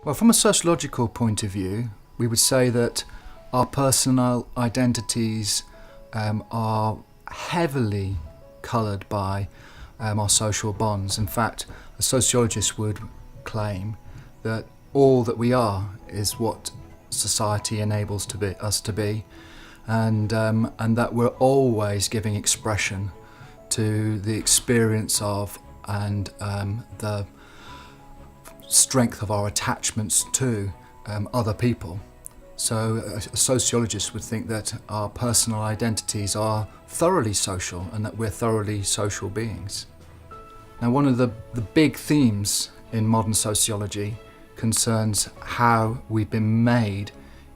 Well, from a sociological point of view, we would say that our personal identities are heavily coloured by our social bonds. In fact, a sociologist would claim that all that we are is what society enables us to be, and that we're always giving expression to the experience of and the strength of our attachments to other people. So a sociologist would think that our personal identities are thoroughly social and that we're thoroughly social beings. Now, one of the big themes in modern sociology concerns how we've been made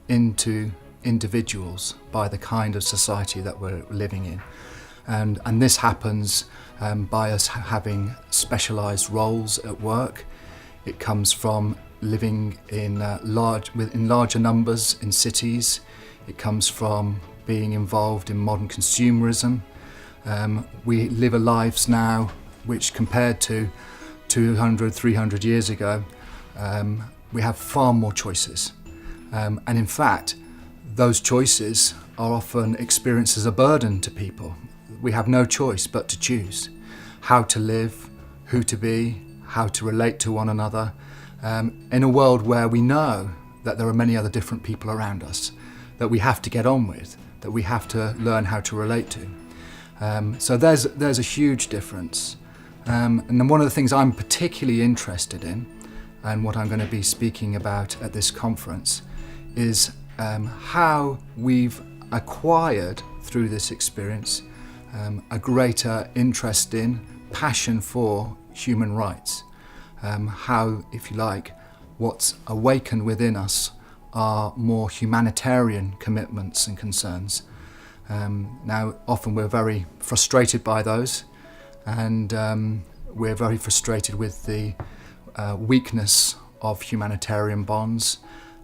into individuals by the kind of society that we're living in. And this happens by us having specialised roles at work. It comes from living in larger numbers in cities. It comes from being involved in modern consumerism. We live lives now which, compared to 200, 300 years ago, we have far more choices. And in fact, those choices are often experienced as a burden to people. We have no choice but to choose how to live, who to be, how to relate to one another, in a world where we know that there are many other different people around us that we have to get on with, that we have to learn how to relate to. So there's a huge difference. And then one of the things I'm particularly interested in, and what I'm going to be speaking about at this conference, is how we've acquired through this experience a greater interest in, passion for human rights. How, if you like, what's awakened within us are more humanitarian commitments and concerns. Now, often we're very frustrated by those, and we're very frustrated with the weakness of humanitarian bonds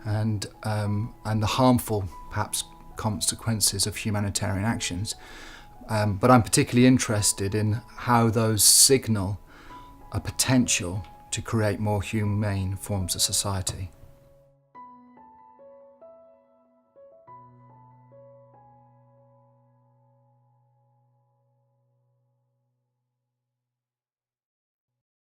and the harmful, perhaps, consequences of humanitarian actions. But I'm particularly interested in how those signal a potential to create more humane forms of society.